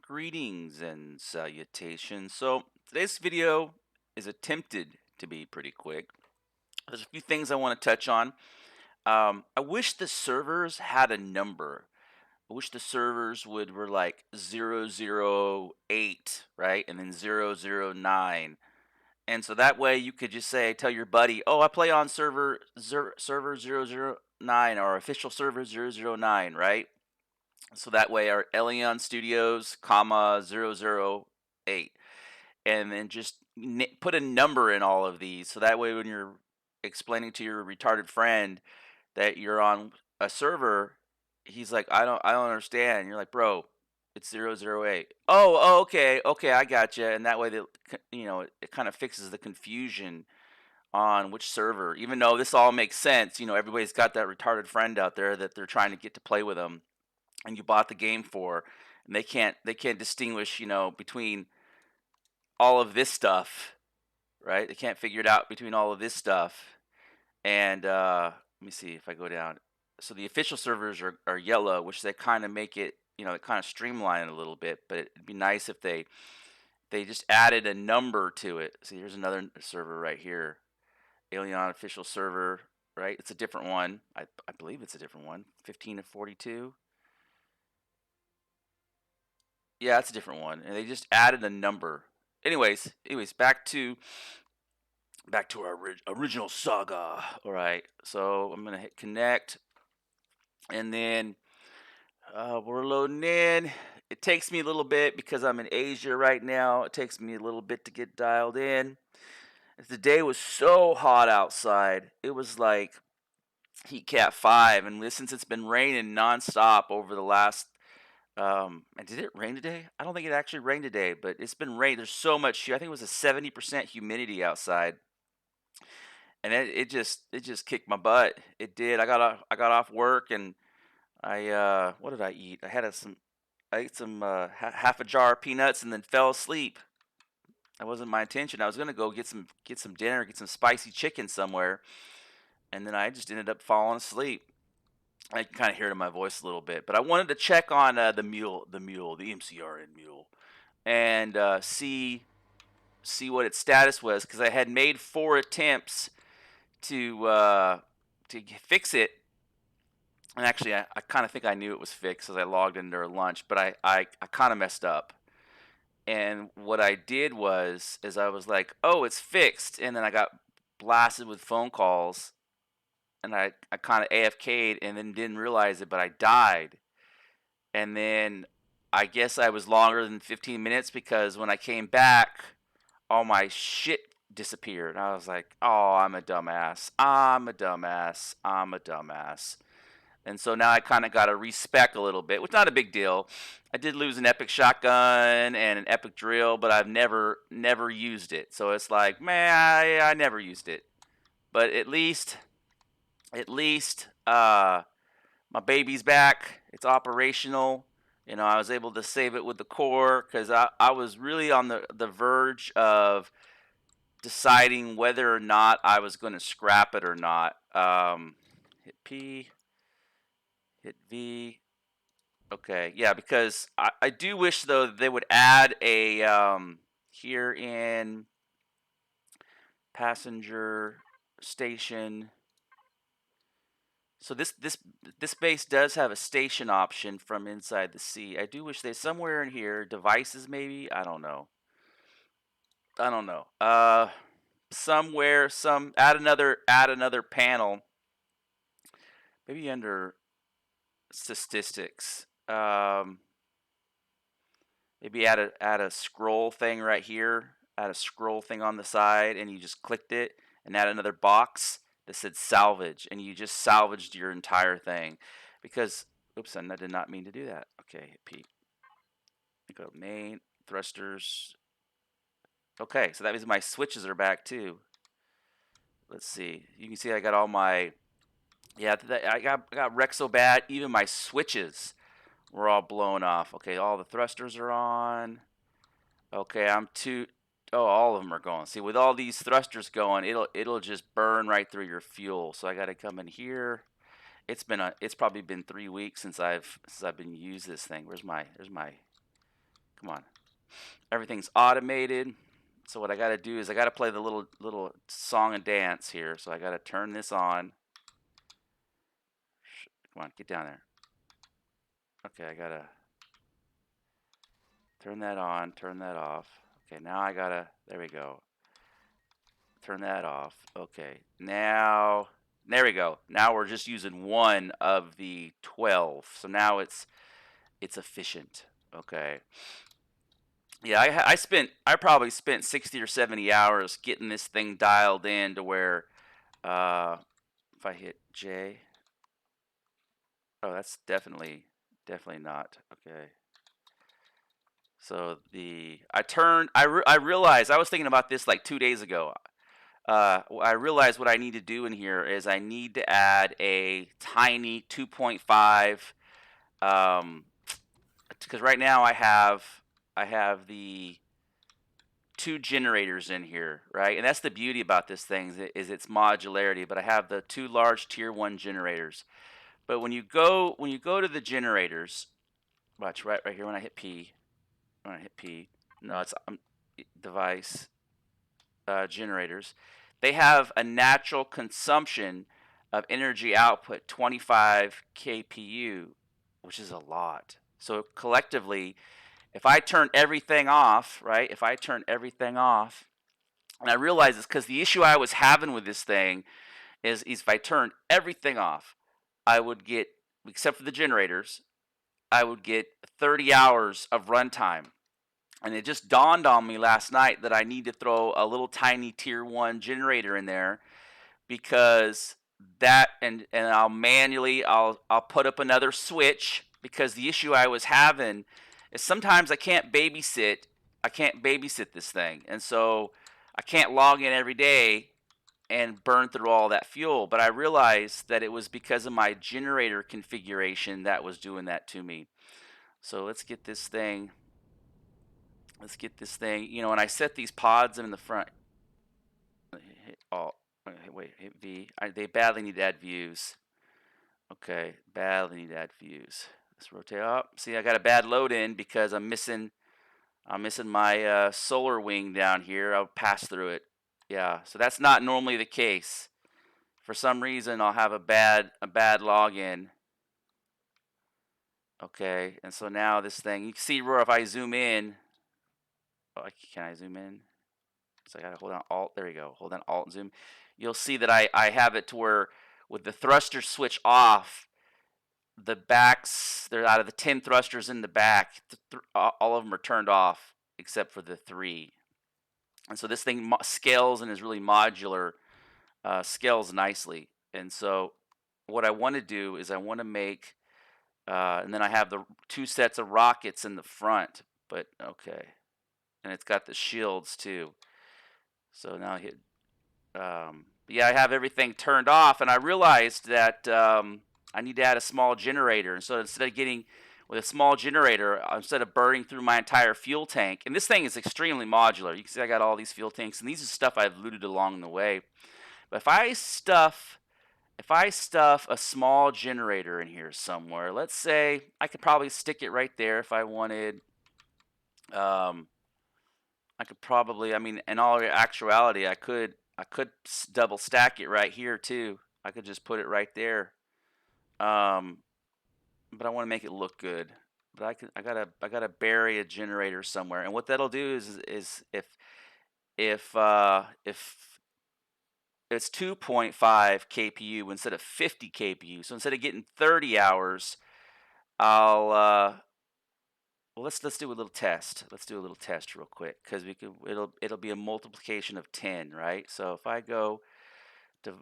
Greetings and salutations. So, today's video is attempted to be pretty quick. There's a few things I want to touch on. I wish the servers had a number. I wish the servers were like 008, right? And then 009. And so that way you could just tell your buddy, oh, I play on server 009 or official server 009, right? So that way our Elion Studios, comma 008, and then just put a number in all of these. So that way when you're explaining to your retarded friend that you're on a server, he's like, I don't understand. And you're like, bro, it's 008. Oh, okay, I got you. And that way that it kind of fixes the confusion on which server. Even though this all makes sense, everybody's got that retarded friend out there that they're trying to get to play with them and you bought the game for, and they can't distinguish, between all of this stuff, right? They can't figure it out between all of this stuff. And let me see if I go down. So the official servers are yellow, which they kind of make it, they kind of streamline it a little bit. But it'd be nice if they just added a number to it. See, here's another server right here, Alien official server, right? It's a different one. I believe it's a different one. 15 to 42. Yeah, it's a different one, and they just added a number. Anyways, back to our original saga. All right, so I'm gonna hit connect, and then we're loading in. It takes me a little bit because I'm in Asia right now. It takes me a little bit to get dialed in. The day was so hot outside. It was like heat cat 5, and since it's been raining nonstop over the last and did it rain today? I don't think it actually rained today, but it's been rain. There's so much. I think it was a 70% humidity outside, and it just kicked my butt. It did. I got off work and what did I eat? I ate some half a jar of peanuts and then fell asleep. That wasn't my intention. I was gonna go get some dinner, get some spicy chicken somewhere, and then I just ended up falling asleep. I can kind of hear it in my voice a little bit, but I wanted to check on the MCRN mule, and see what its status was because I had made 4 attempts to fix it, and actually I kind of think I knew it was fixed as I logged in during lunch, but I kind of messed up. And what I did is I was like, oh, it's fixed, and then I got blasted with phone calls, and I kind of AFK'd and then didn't realize it, but I died. And then I guess I was longer than 15 minutes because when I came back, all my shit disappeared. I was like, oh, I'm a dumbass. I'm a dumbass. I'm a dumbass. And so now I kind of got to respec a little bit, which is not a big deal. I did lose an epic shotgun and an epic drill, but I've never used it. So it's like, man, I never used it. But at least, my baby's back. It's operational. I was able to save it with the core because I was really on the verge of deciding whether or not I was going to scrap it or not. Hit P, hit V. Okay, yeah, because I do wish though that they would add a here in passenger station. So this base does have a station option from inside the sea. I do wish they somewhere in here devices maybe. I don't know. I don't know. Somewhere add another panel. Maybe under statistics. Maybe add a scroll thing right here. Add a scroll thing on the side, and you just clicked it, and add another box that said salvage, and you just salvaged your entire thing. Because, oops, I did not mean to do that. Okay, hit P. Go main thrusters. Okay, so that means my switches are back too. Let's see. You can see I got all my I got wrecked so bad. Even my switches were all blown off. Okay, all the thrusters are on. Okay, I'm too. Oh, all of them are going. See, with all these thrusters going, it'll just burn right through your fuel. So I got to come in here. It's probably been 3 weeks since I've been used this thing. There's my Come on. Everything's automated. So what I got to do is I got to play the little song and dance here. So I got to turn this on. Come on, get down there. Okay, I got to turn that on, turn that off. Okay, now I got to, there we go. Turn that off. Okay, now, there we go. Now we're just using one of the 12. So now it's efficient. Okay. Yeah, I probably spent 60 or 70 hours getting this thing dialed in to where if I hit J, oh, that's definitely not. Okay. So I realized I was thinking about this like 2 days ago. I realized what I need to do in here is I need to add a tiny 2.5 because right now I have the two generators in here, right? And that's the beauty about this thing is its modularity. But I have the two large tier 1 generators. But when you go to the generators, watch right here when I hit P. When I hit P, no, it's device generators. They have a natural consumption of energy output 25 kPu, which is a lot. So collectively, if I turn everything off, right? If I turn everything off, and I realize it's because the issue I was having with this thing is if I turned everything off, I would get, except for the generators, I would get 30 hours of runtime. And it just dawned on me last night that I need to throw a little tiny tier 1 generator in there because that and I'll put up another switch because the issue I was having is sometimes I can't babysit this thing. And so I can't log in every day and burn through all that fuel, but I realized that it was because of my generator configuration that was doing that to me. So let's get this thing, and I set these pods in the front. Hit Alt, wait, hit V. They badly need to add views. Okay, badly need to add views. Let's rotate up. See, I got a bad load in because I'm missing my solar wing down here. I'll pass through it. Yeah, so that's not normally the case. For some reason, I'll have a bad login. Okay, and so now this thing, you can see where if I zoom in, oh, can I zoom in? So I gotta hold down Alt. There we go. Hold down Alt and zoom. You'll see that I have it to where with the thruster switch off, the backs, they're out of the 10 thrusters in the back, all of them are turned off except for the 3. And so this thing scales and is really modular, scales nicely. And so what I want to do is I want to make, and then I have the 2 sets of rockets in the front, but okay. And it's got the shields too. So now I hit, yeah, I have everything turned off, and I realized that I need to add a small generator. And so instead of getting with a small generator, instead of burning through my entire fuel tank, and this thing is extremely modular. You can see I got all these fuel tanks, and these are stuff I've looted along the way. But if I stuff a small generator in here somewhere, let's say I could probably stick it right there if I wanted. I could probably, I mean, in all actuality, I could double stack it right here too. I could just put it right there. But I want to make it look good. But I gotta bury a generator somewhere. And what that'll do is if it's 2.5 kPu instead of 50 kPu. So instead of getting 30 hours, I'll well, let's do a little test. Let's do a little test real quick because it'll be a multiplication of 10, right? So if I go to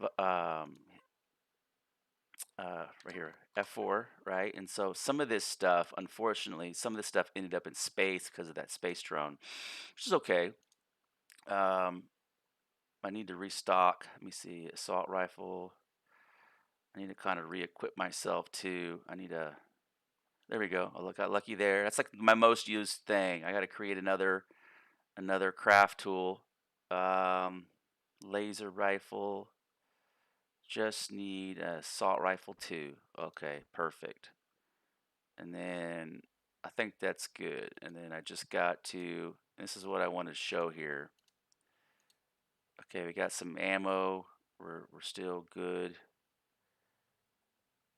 right here, F4, right? And so some of this stuff, unfortunately, some of this stuff ended up in space because of that space drone, which is okay. I need to restock. Let me see, assault rifle. I need to kind of re-equip myself too. There we go. Oh, look, got lucky there. That's like my most used thing. I got to create another craft tool. Laser rifle. Just need a assault rifle too. Okay, perfect. And then I think that's good. And then I just got to, this is what I want to show here. Okay, we got some ammo. We're still good.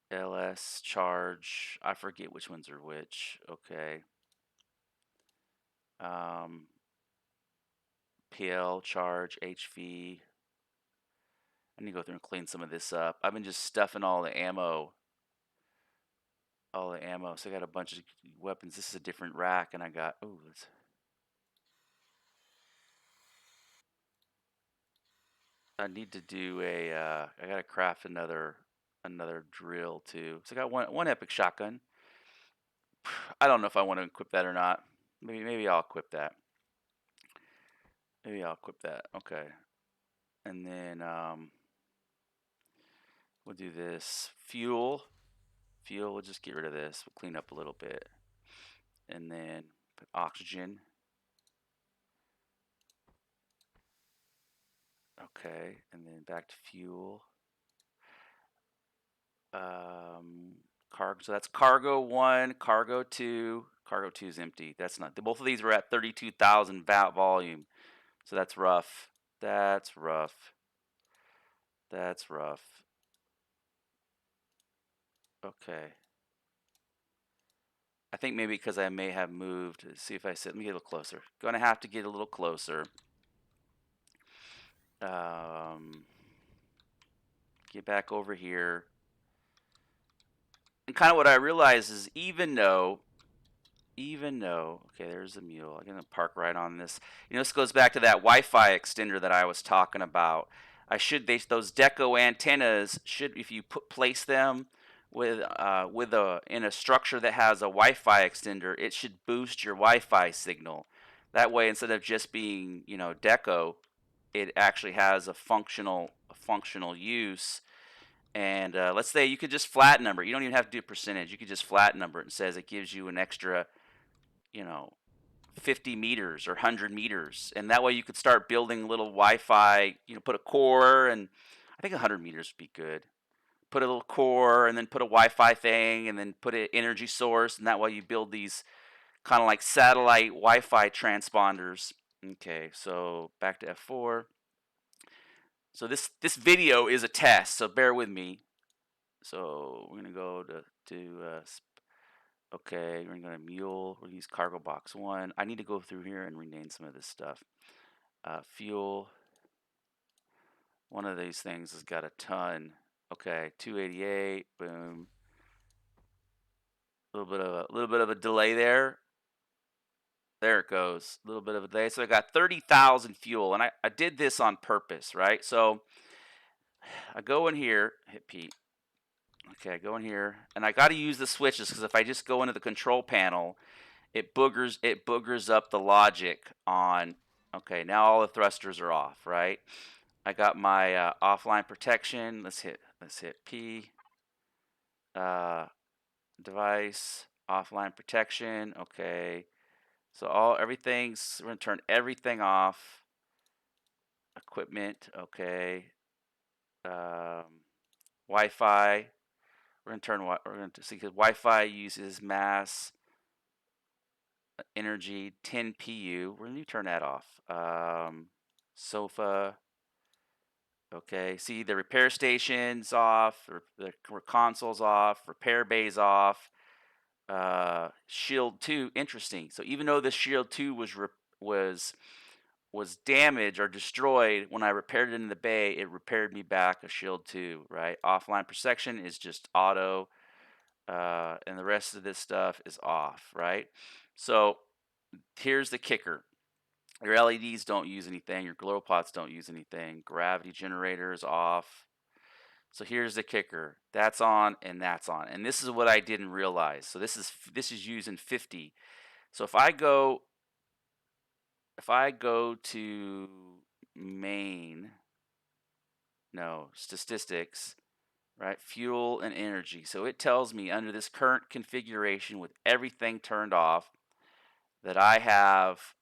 LS charge. I forget which ones are which. Okay. Um, PL charge, HV. I need to go through and clean some of this up. I've been just stuffing all the ammo. All the ammo. So I got a bunch of weapons. This is a different rack, and I got. Oh, let's. I need to do a. I gotta craft another drill too. So I got one epic shotgun. I don't know if I want to equip that or not. Maybe I'll equip that. Maybe I'll equip that. Okay. And then we'll do this fuel. Fuel. We'll just get rid of this. We'll clean up a little bit, and then put oxygen. Okay, and then back to fuel. Cargo. So that's cargo 1, cargo 2. Cargo 2 is empty. That's not. Both of these were at 32,000 volume. So that's rough. That's rough. That's rough. Okay. I think maybe because I may have moved. Let's see if I sit. Let me get a little closer. Gonna have to get a little closer. Get back over here. And kind of what I realize is even though, okay, there's a mule. I'm gonna park right on this. This goes back to that Wi-Fi extender that I was talking about. Those deco antennas should, if you place them with in a structure that has a Wi-Fi extender, it should boost your Wi-Fi signal. That way, instead of just being deco, it actually has a functional use. And let's say you could just flat number. You don't even have to do a percentage. You could just flat number it and says it gives you an extra, you know, 50 meters or 100 meters. And that way you could start building little Wi-Fi, put a core, and I think 100 meters would be good. Put a little core and then put a Wi-Fi thing and then put an energy source. And that way you build these kind of like satellite Wi-Fi transponders. Okay, so back to F4. So this video is a test, so bear with me. So we're gonna go okay, we're gonna mule. We'll use cargo box 1. I need to go through here and rename some of this stuff. Fuel. One of these things has got a ton. Okay, 288. Boom. A little bit of a delay there. There it goes. A little bit of a delay. So I got 30,000 fuel, and I did this on purpose, right? So I go in here, hit P. Okay, I go in here, and I got to use the switches because if I just go into the control panel, it boogers up the logic on. Okay, now all the thrusters are off, right? I got my offline protection. Let's hit P. Device offline protection. Okay, so everything's, we're gonna turn everything off. Equipment. Okay. Wi-Fi. We're gonna see because Wi-Fi uses mass energy 10 pu. We're gonna turn that off. Sofa. Okay, see the repair station's off, the console's off, repair bay's off. Shield 2, interesting. So even though the shield 2 was damaged or destroyed, when I repaired it in the bay, it repaired me back a shield 2, right? Offline protection is just auto, and the rest of this stuff is off, right? So here's the kicker. Your LEDs don't use anything. Your glow pots don't use anything. Gravity generator is off. So here's the kicker. That's on and that's on. And this is what I didn't realize. So this is using 50. So if I go to main, no, statistics, right? Fuel and energy. So it tells me under this current configuration with everything turned off that I have,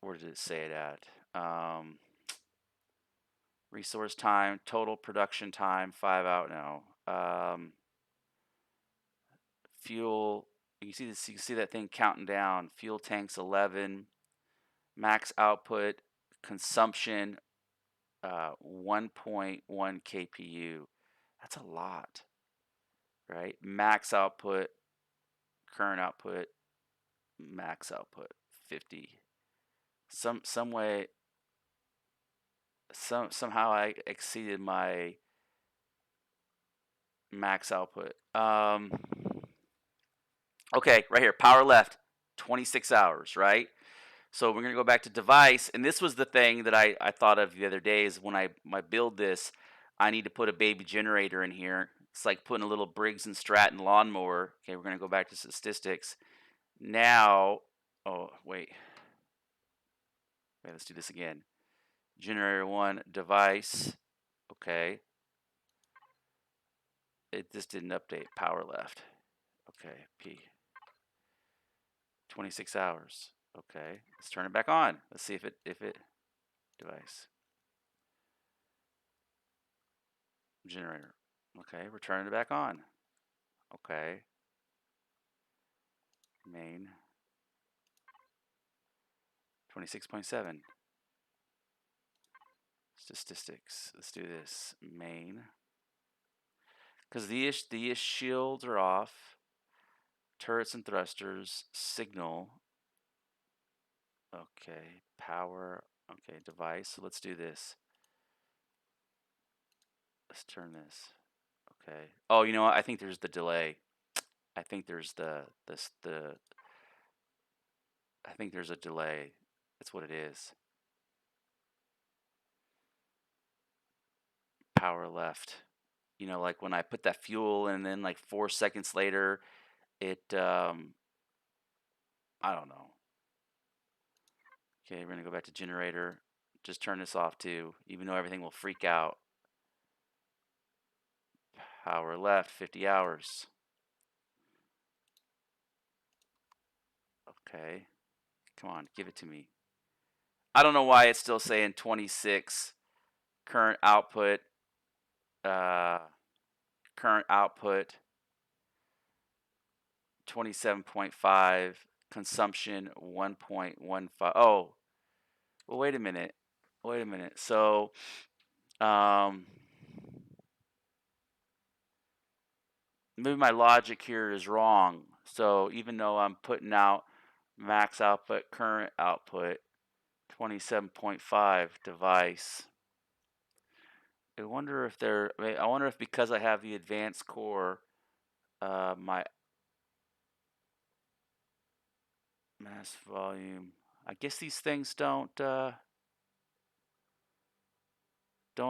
where did it say it at? Resource time, total production time, 5 out now. Fuel, You see this. You see that thing counting down. Fuel tanks 11. Max output consumption 1.1 kpu. That's a lot, right? Max output, current output, max output 50. Some way somehow I exceeded my max output. Okay, right here, power left, 26 hours, right? So we're gonna go back to device, and this was the thing that I thought of the other day is when I build this, I need to put a baby generator in here. It's like putting a little Briggs and Stratton lawnmower. Okay, we're gonna go back to statistics. Now, oh wait, let's do this again. Generator one, device. Okay, it just didn't update. Power left. Okay, P. 26 hours. Okay, let's turn it back on. Let's see if it device generator. Okay, we're turning it back on. Okay, main 26.7 statistics. Let's do this main because the shields are off. Turrets and thrusters signal. Okay, power. Okay, device. So let's do this. Let's turn this. Okay. Oh, you know what? I think there's the delay. I think there's the I think there's a delay. That's what it is. Power left. You know, like when I put that fuel and then like 4 seconds later, it I don't know. Okay, we're gonna go back to generator. Just turn this off too, even though everything will freak out. Power left, 50 hours. Okay, come on, give it to me. I don't know why it's still saying 26. Current output, uh, current output, 27.5. Consumption, 1.15. Oh, well, wait a minute. Wait a minute. So, um, maybe my logic here is wrong. So even though I'm putting out max output, current output, 27.5 device. I wonder if I wonder if because I have the advanced core, my mass volume. I guess these things don't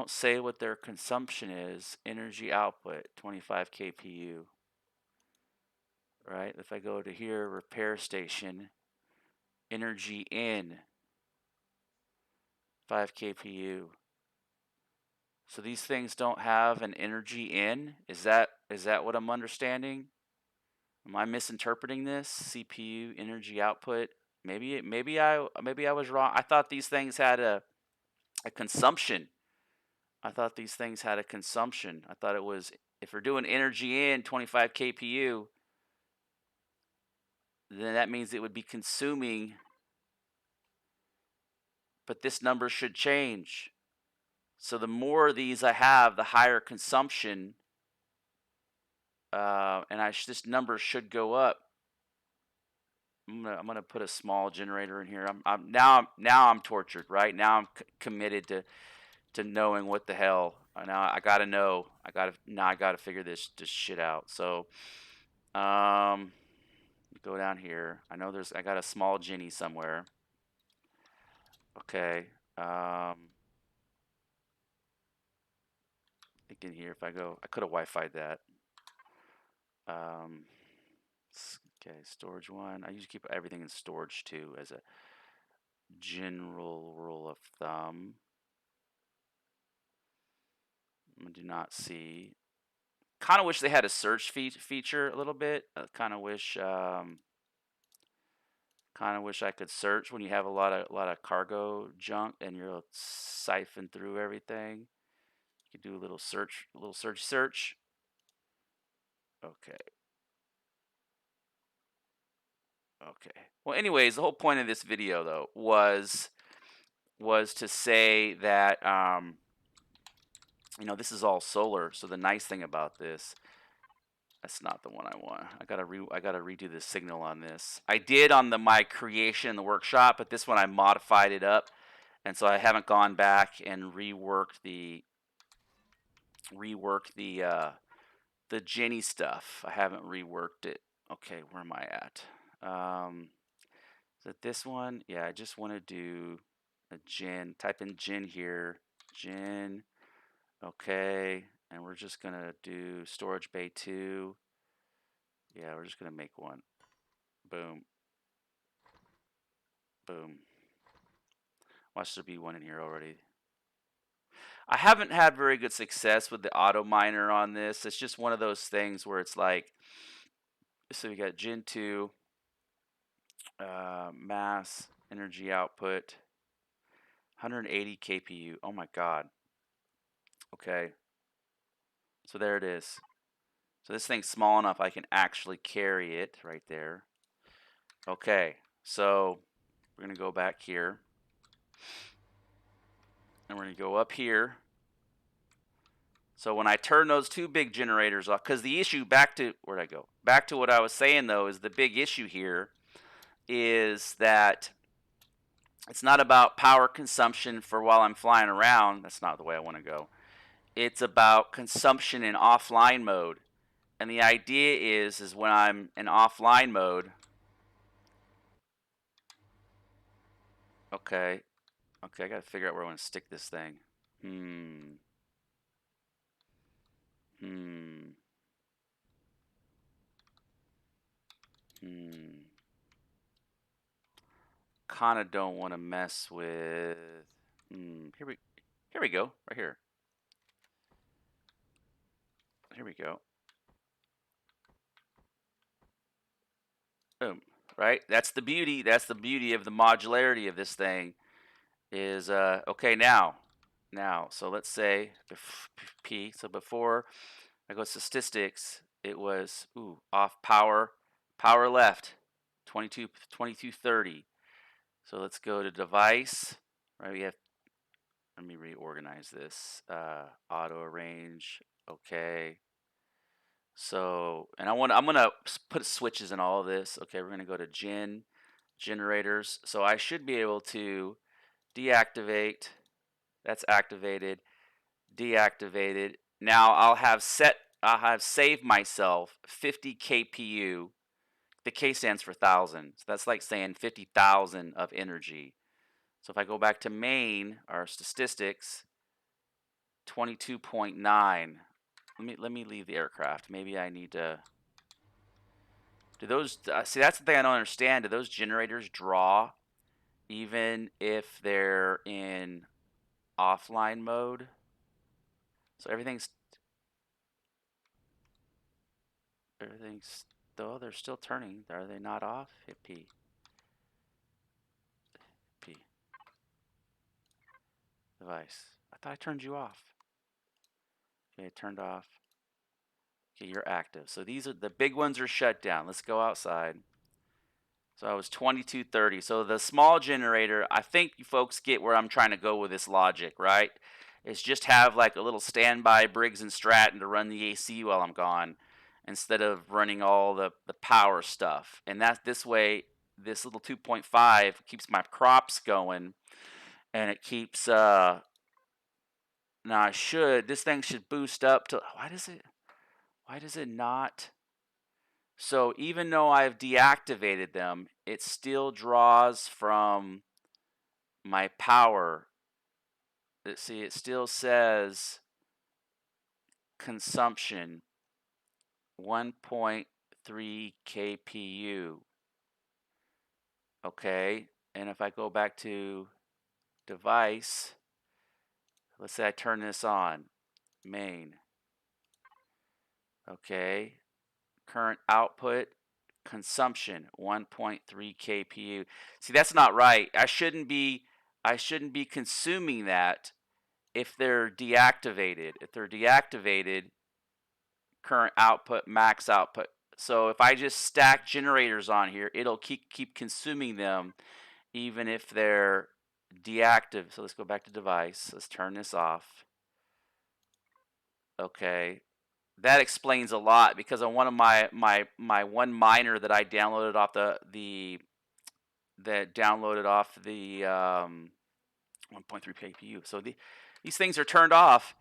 say what their consumption is. Energy output, 25 kpu. Right? If I go to here, repair station, energy in, 5 kpu. So these things don't have an energy in. Is that what I'm understanding? Am I misinterpreting this? CPU energy output. Maybe I was wrong. I thought these things had a consumption. I thought these things had a consumption. I thought it was if we're doing energy in 25 kpu, then that means it would be consuming. But this number should change. So the more of these I have, the higher consumption, and this number should go up. I'm gonna put a small generator in here. I'm tortured. Right now I'm committed to knowing what the hell. Now I gotta know. I gotta figure this shit out. So go down here. I got a small Jenny somewhere. Okay. Think in here if I could have Wi-Fi'd that. Okay, storage one. I usually keep everything in storage too as a general rule of thumb. I do not see. Kind of wish they had a search feature a little bit. Kind of wish. Kind of wish I could search when you have a lot of cargo junk and you're siphon through everything. You could do a little search. Okay. Okay. Well, anyways, the whole point of this video though was to say that this is all solar. So the nice thing about this, that's not the one I want. I gotta redo the signal on this. I did on my creation in the workshop, but this one I modified it up, and so I haven't gone back and reworked the Jenny stuff. I haven't reworked it. Okay, where am I at? Is it this one? Yeah, I just want to do a Gen. Type in Gen here. Gen. Okay, and we're just gonna do storage bay 2. Yeah, we're just gonna make one. Boom. Boom. Watch there be one in here already. I haven't had very good success with the auto miner on this. It's just one of those things where it's like, so we got Gen 2, mass, energy output, 180 kpu. Oh my god. Okay. So there it is. So this thing's small enough I can actually carry it right there. Okay. So we're going to go back here. And we're going to go up here. So when I turn those two big generators off, because the issue, where'd I go? Back to what I was saying though, is the big issue here is that it's not about power consumption for while I'm flying around. That's not the way I want to go. It's about consumption in offline mode. And the idea is when I'm in offline mode, okay, I gotta figure out where I want to stick this thing. Kinda don't want to mess with. Here we go, right here. Here we go. Boom. Right? That's the beauty. That's the beauty of the modularity of this thing. Is okay now. So let's say P. So before I go statistics, it was off power, power left, 2230. So let's go to device. Right? We have. Let me reorganize this. Auto arrange. Okay. So, and I'm gonna put switches in all of this. Okay, we're gonna go to generators. So I should be able to deactivate. That's activated. Deactivated. Now I'll have saved myself 50 kpu. The K stands for 1,000. So that's like saying 50,000 of energy. So if I go back to main, our statistics, 22.9. Let me leave the aircraft. Maybe I need to. Do those see? That's the thing I don't understand. Do those generators draw even if they're in offline mode? So everything's though they're still turning. Are they not off? Hit P. P. Device. I thought I turned you off. Okay, turned off. Okay, you're active. So these are the big ones are shut down. Let's go outside. So I was 2230. So the small generator, I think you folks get where I'm trying to go with this logic, right? Is just have like a little standby Briggs and Stratton to run the AC while I'm gone instead of running all the power stuff. And this way, this little 2.5 keeps my crops going, and it keeps now this thing should boost up to, why does it not? So even though I've deactivated them, it still draws from my power. See, it still says consumption 1.3 kpu. Okay, and if I go back to device, let's say I turn this on, main. Okay, current output, consumption 1.3 kpu. See, that's not right. I shouldn't be consuming that if they're deactivated. If they're deactivated, current output, max output. So if I just stack generators on here, it'll keep consuming them even if they're deactive. So let's go back to device. Let's turn this off. Okay. That explains a lot because on one of my one miner that I downloaded off the 1.3 KPU. So these things are turned off,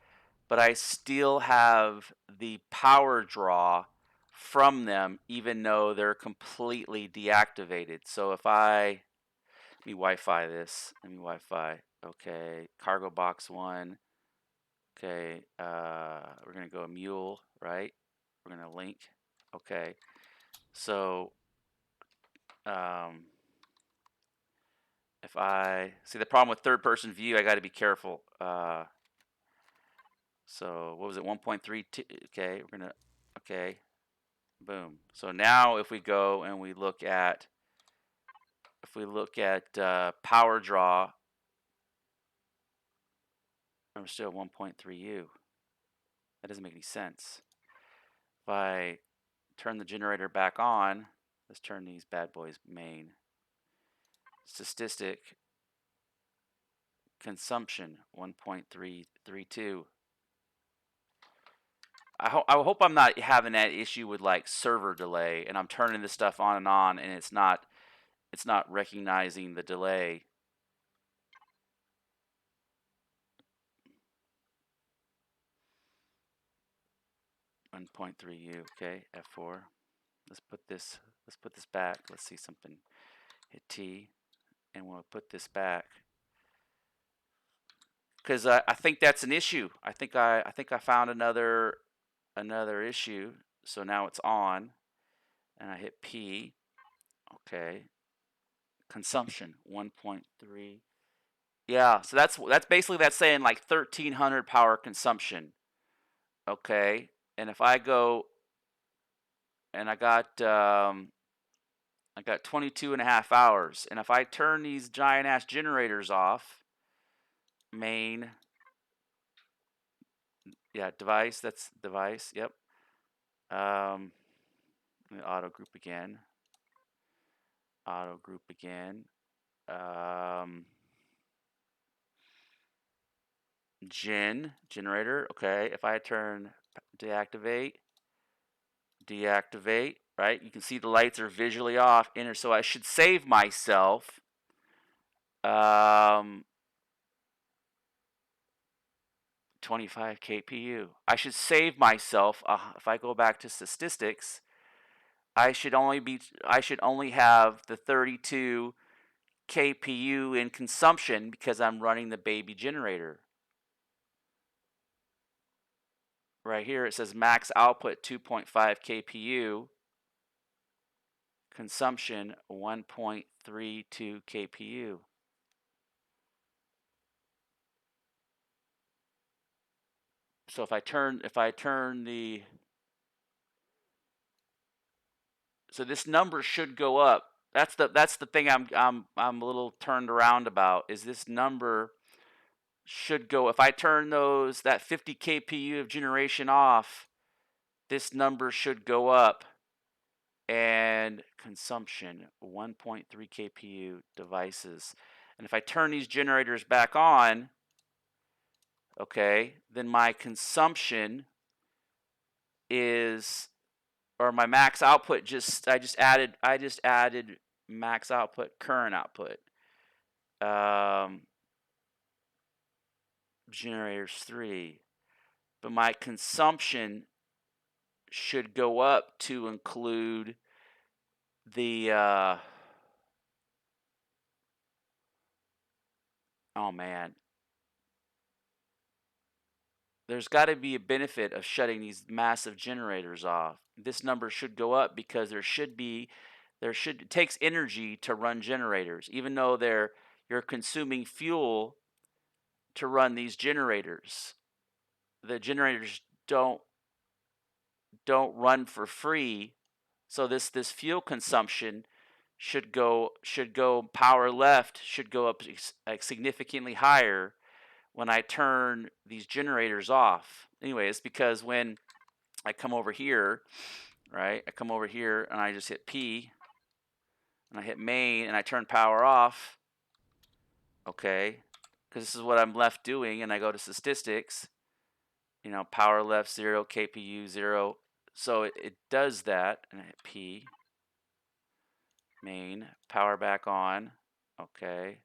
but I still have the power draw from them, even though they're completely deactivated. So if let me Wi-Fi this. Let me Wi-Fi. Okay, cargo box 1. Okay, we're gonna go mule, right? We're gonna link. Okay, so if I see the problem with third-person view, I got to be careful. So what was it? 1.3. Okay, we're gonna. Okay, boom. So now if we go and we look at power draw, I'm still 1.3 U. That doesn't make any sense. If I turn the generator back on, let's turn these bad boys main. Statistic consumption 1.332. I hope I'm not having that issue with like server delay, and I'm turning this stuff on, and it's not recognizing the delay. .3U. Okay, F4. Let's put this back. Let's see something. Hit T, and we'll put this back because I think that's an issue. I think I found another issue. So now it's on, and I hit P. Okay, consumption 1.3. Yeah, so that's basically that's saying like 1300 power consumption. Okay, and if I go and I got 22 and a half hours, and if I turn these giant ass generators off, main, yeah, device, that's device, yep. Auto group again. Auto group again. Generator, okay. If I turn deactivate, right? You can see the lights are visually off. So I should save myself. 25 kpu. I should save myself. If I go back to statistics, I should only have the 32 kpu in consumption because I'm running the baby generator. Right here it says max output 2.5 kpu, consumption 1.32 kpu. So if I turn the, so this number should go up. That's the thing I'm a little turned around about, is this number should go, if I turn that 50 kpu of generation off, this number should go up. And consumption 1.3 kpu devices. And if I turn these generators back on, okay, then my consumption is, or my max output, I just added max output current output. Generators 3, but my consumption should go up to include the oh man, there's got to be a benefit of shutting these massive generators off. This number should go up because it takes energy to run generators, even though you're consuming fuel to run these generators. The generators don't run for free, so this fuel consumption should go power left should go up significantly higher when I turn these generators off. Anyway, it's because when I come over here, right? I come over here and I just hit P, and I hit main, and I turn power off, okay? Because this is what I'm left doing, and I go to statistics, power left 0, KPU 0. So it does that, and I hit P, main, power back on, okay.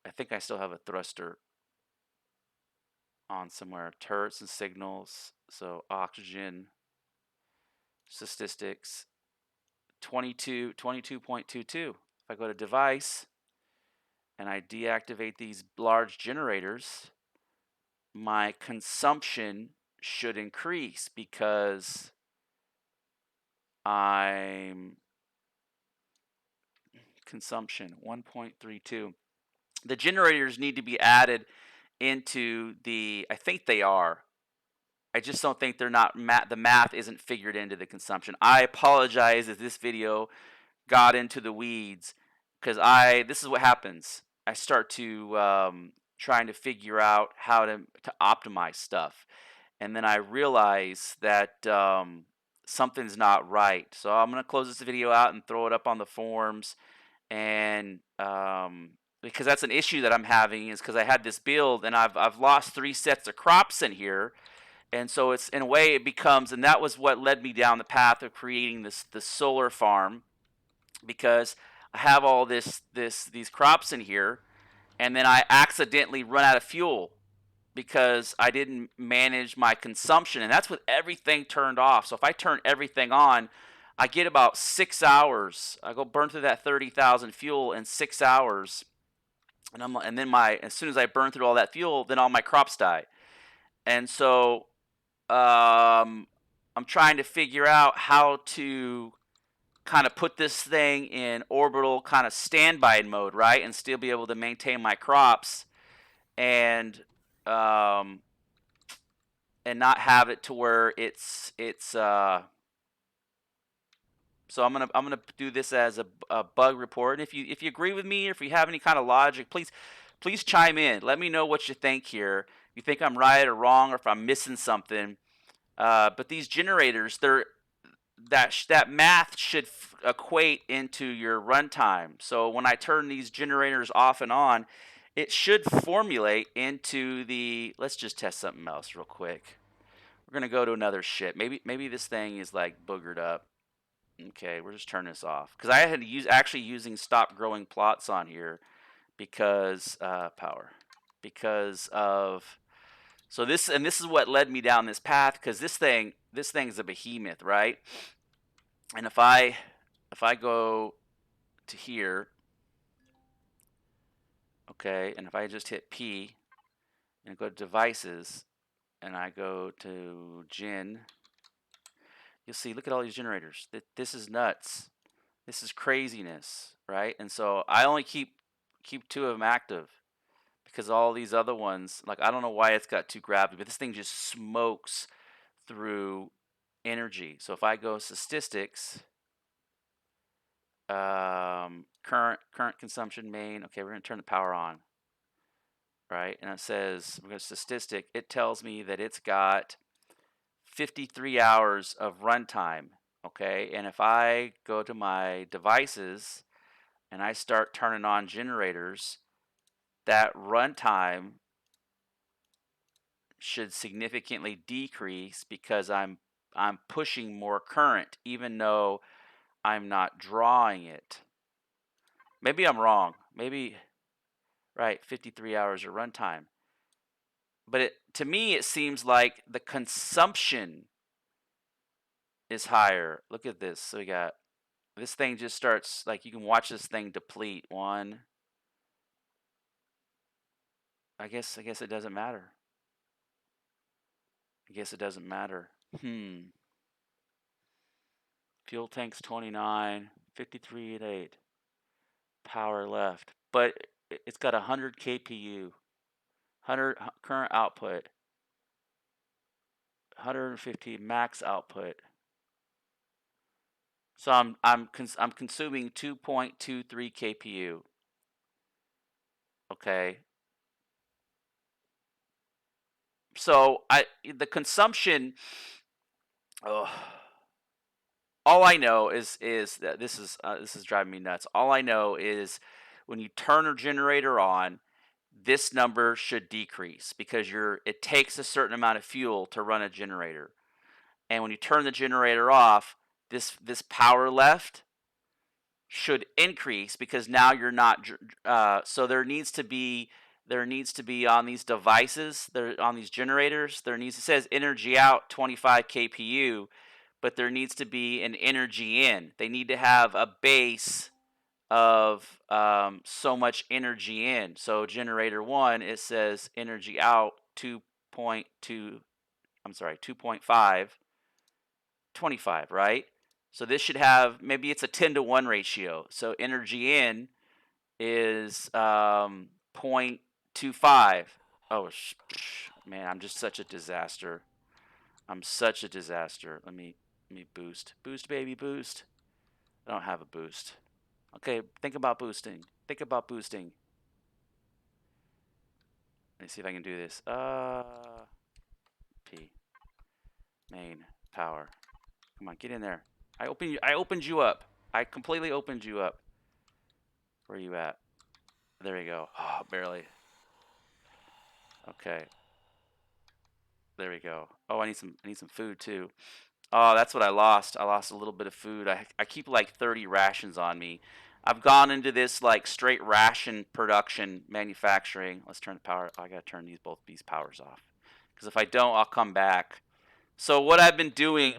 I think I still have a thruster on somewhere. Turrets and signals, so oxygen, statistics, 22.22. If I go to device and I deactivate these large generators, my consumption should increase because I'm consumption 1.32. The generators need to be added into I think they are. I just don't think they're not, the math isn't figured into the consumption. I apologize if this video got into the weeds, because this is what happens. I start to trying to figure out how to optimize stuff, and then I realize that something's not right. So I'm gonna close this video out and throw it up on the forums, and because that's an issue that I'm having, is because I had this build and I've lost 3 sets of crops in here. And so it's, in a way, it becomes, and that was what led me down the path of creating this solar farm, because I have all these crops in here, and then I accidentally run out of fuel because I didn't manage my consumption, and that's with everything turned off. So if I turn everything on, I get about 6 hours. I go burn through that 30,000 fuel in 6 hours, and then as soon as I burn through all that fuel, then all my crops die. And so I'm trying to figure out how to kind of put this thing in orbital kind of standby mode, right, and still be able to maintain my crops, and not have it to where it's so I'm gonna do this as a bug report. And if you agree with me, or if you have any kind of logic, please chime in. Let me know what you think here. If you think I'm right or wrong, or if I'm missing something. But these generators, that math should equate into your runtime. So when I turn these generators off and on, it should formulate into let's just test something else real quick. We're gonna go to another ship. Maybe this thing is like boogered up. Okay, we're just turning this off, because I had to actually using stop growing plots on here, because power, because of, so this is what led me down this path, because this thing is a behemoth, right? And if I go to here, okay, and if I just hit P and go to devices and I go to gen, you'll see, look at all these generators. This is nuts. This is craziness, right? And so I only keep 2 of them active, because all these other ones, like, I don't know why it's got 2 gravity, but this thing just smokes through energy. So if I go statistics, current consumption main, okay, we're gonna turn the power on, right? And it says, we're gonna statistic, it tells me that it's got 53 hours of runtime, okay? And if I go to my devices and I start turning on generators, that runtime should significantly decrease, because I'm pushing more current, even though I'm not drawing it. Maybe I'm wrong. Maybe, right, 53 hours of runtime. But to me, it seems like the consumption is higher. Look at this. So we got, this thing just starts, like, you can watch this thing deplete. One. I guess it doesn't matter. I guess it doesn't matter. Fuel tank's 29, 53 at 8. Power left. But it's got 100 KPU. 100 current output. 150 max output. So I'm consuming 2.23 KPU. Okay. So the consumption Oh. All I know is that this is driving me nuts. All I know is when you turn a generator on, this number should decrease because it takes a certain amount of fuel to run a generator. And when you turn the generator off, this power left should increase because now you're not. So there needs to be on these devices, there on these generators, it says energy out 25 kPu, but there needs to be an energy in. They need to have a base of so much energy in. So generator one, it says energy out 2.2. I'm sorry, 2.5, 25, right? So this should have, maybe it's a 10-to-1 ratio. So energy in is 0.25. Oh, man, I'm just such a disaster. I'm such a disaster. Let me boost. Boost, baby, boost. I don't have a boost. Okay, think about boosting. Think about boosting. Let me see if I can do this. P. Main. Power. Come on, get in there. I opened you up. I completely opened you up. Where are you at? There you go. Oh, barely. Okay. There we go. Oh, I need some food too. Oh, that's what I lost. I lost a little bit of food. I keep like 30 rations on me. I've gone into this like straight ration production manufacturing. Let's turn the power. I gotta turn both these powers off because if I don't, I'll come back. So what I've been doing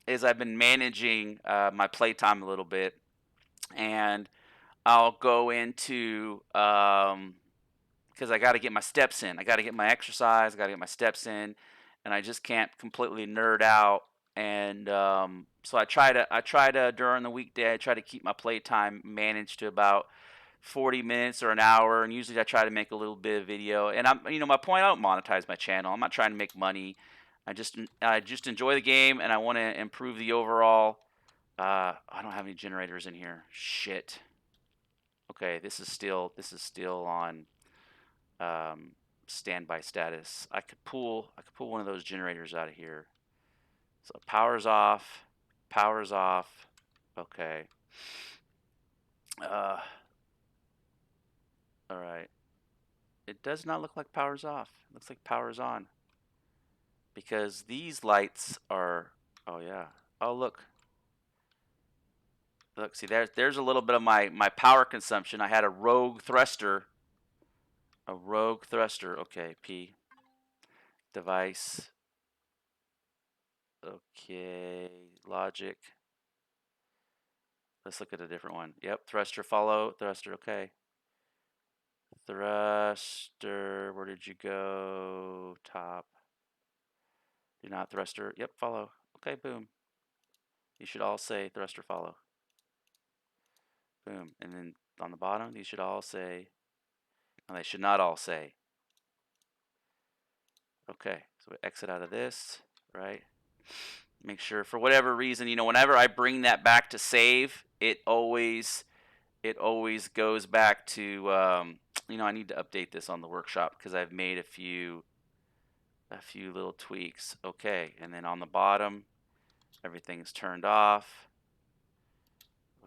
is I've been managing my playtime a little bit, and I'll go into because I got to get my steps in. I got to get my exercise. I got to get my steps in, and I just can't completely nerd out. And so I try to during the weekday I try to keep my playtime managed to about 40 minutes or an hour, and usually I try to make a little bit of video. And my point, I don't monetize my channel. I'm not trying to make money. I just enjoy the game, and I want to improve the overall. I don't have any generators in here. Shit. Okay, this is still on standby status. I could pull one of those generators out of here. So power's off. Power's off. Okay. Uh, all right. It does not look like power's off. It looks like power's on. Because these lights are. Oh yeah. Oh look. Look. See there's a little bit of my power consumption. I had a rogue thruster. A rogue thruster. Okay. P. Device. Okay. Logic. Let's look at a different one. Yep. Thruster follow. Thruster. Okay. Thruster, where did you go? Top. Do not thruster. Yep, follow. Okay, boom. You should all say thruster follow. Boom. And then on the bottom, these should all say, no, they should not all say. Okay, so we exit out of this, right? Make sure for whatever reason, whenever I bring that back to save, it always goes back to, I need to update this on the workshop because I've made a few little tweaks. Okay, and then on the bottom, everything's turned off.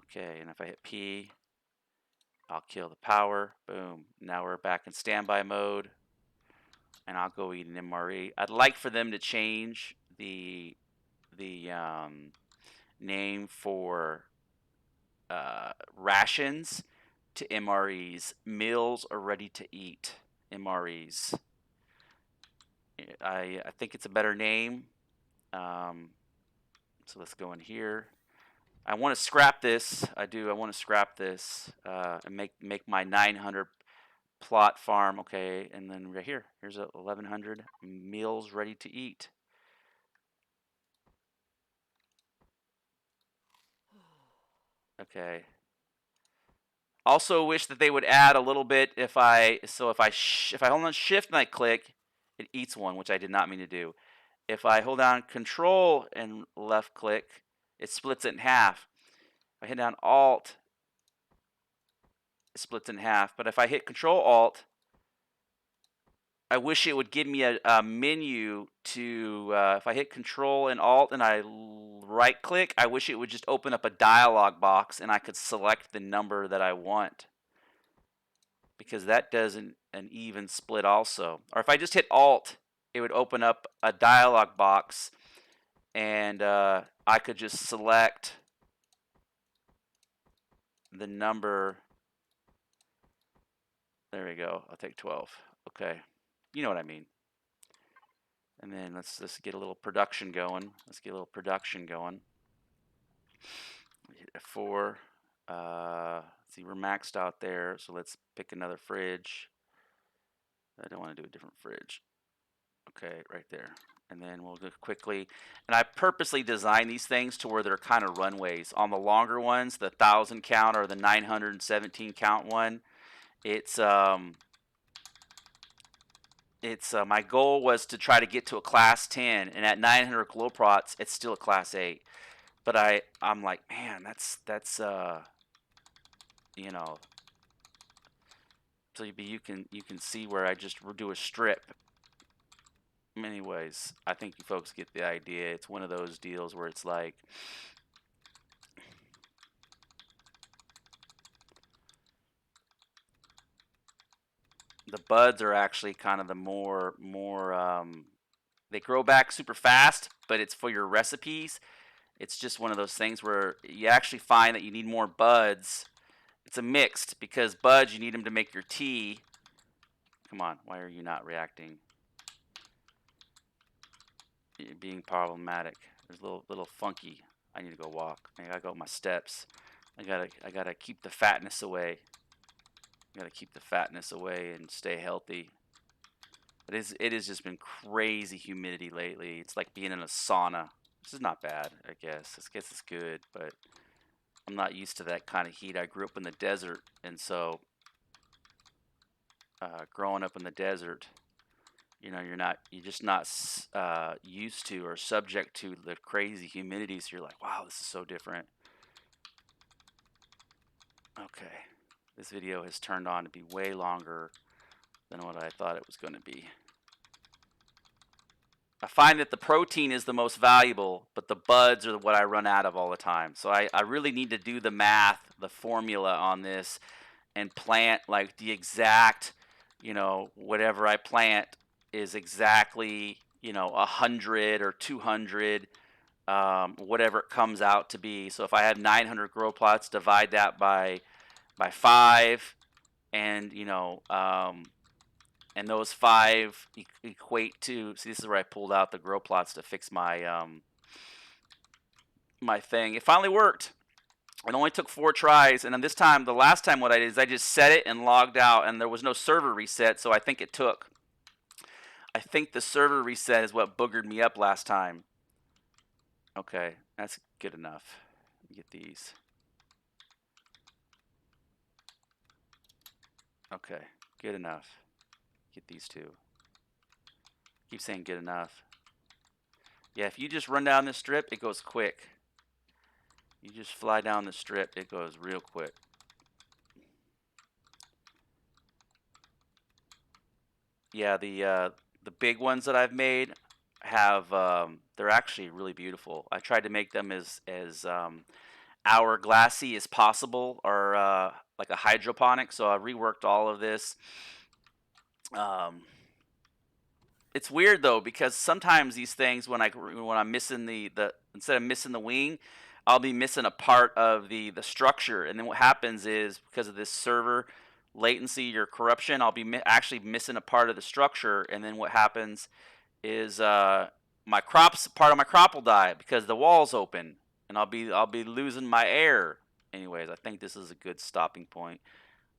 Okay, and if I hit P, I'll kill the power. Boom. Now we're back in standby mode, and I'll go eat an MRE. I'd like for them to change the name for rations to MREs. Meals are ready to eat. MREs. I think it's a better name. So let's go in here. I want to scrap this. I do. I want to scrap this and make my 900 plot farm. Okay, and then right here, here's a 1100 meals ready to eat. Okay. Also wish that they would add a little bit if I hold on shift and I click, it eats one, which I did not mean to do. If I hold down control and left click, it splits it in half. If I hit down alt, it splits in half. But if I hit control alt, I wish it would give me a menu to, if I hit Control and Alt and I right click, I wish it would just open up a dialog box and I could select the number that I want, because that does an even split also. Or if I just hit Alt, it would open up a dialog box and I could just select the number. There we go. I'll take 12. Okay. You know what I mean. And then let's just get a little production going. Let's get a little production going. Hit F4. See, we're maxed out there, so let's pick another fridge. I don't want to do a different fridge. Okay, right there. And then we'll go quickly. And I purposely designed these things to where they're kind of runways. On the longer ones, the 1,000 count or the 917 count one, it's my goal was to try to get to a class 10, and at 900 glow prots, it's still a class 8. But I'm like, man, that's you know, so you can see where I just do a strip. Anyways, I think you folks get the idea. It's one of those deals where it's like, the buds are actually kind of the more they grow back super fast, but it's for your recipes. It's just one of those things where you actually find that you need more buds. It's a mixed, because buds, you need them to make your tea. Come on, why are you not reacting? You're being problematic. There's a little funky. I need to go walk. I gotta go my steps. I gotta keep the fatness away. I gotta keep the fatness away and stay healthy. It has just been crazy humidity lately. It's like being in a sauna. This is not bad, I guess. I guess it's good, but I'm not used to that kind of heat. I grew up in the desert, and so growing up in the desert, you're just not used to or subject to the crazy humidity. So you're like, wow, this is so different. Okay, this video has turned on to be way longer than what I thought it was going to be. I find that the protein is the most valuable, but the buds are what I run out of all the time. So I really need to do the math, the formula on this, and plant like the exact, whatever I plant is exactly, 100 or 200, whatever it comes out to be. So if I have 900 grow plots, divide that by 5, and and those 5 equate to. See, this is where I pulled out the grow plots to fix my my thing. It finally worked. It only took 4 tries, and then the last time, what I did is I just set it and logged out, and there was no server reset. So I think the server reset is what boogered me up last time. Okay, that's good enough. Let me get these. Okay, good enough. Get these 2. Keep saying good enough. Yeah, if you just run down this strip, it goes quick. You just fly down the strip, it goes real quick. Yeah, the big ones that I've made have they're actually really beautiful. I tried to make them as hourglassy as possible, or like a hydroponic. So I reworked all of this. It's weird though, because sometimes these things, when I'm missing the instead of missing the wing, I'll be missing a part of the structure, and then what happens is, because of this server latency or corruption, I'll be actually missing a part of the structure, and then what happens is part of my crop will die because the wall's open, and I'll be losing my air. Anyways, I think this is a good stopping point.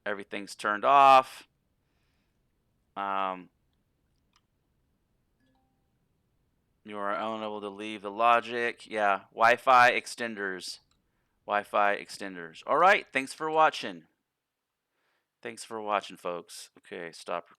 Everything's turned off. You are unable to leave the logic. Yeah, Wi-Fi extenders. Wi-Fi extenders. All right, thanks for watching. Thanks for watching, folks. Okay, stop.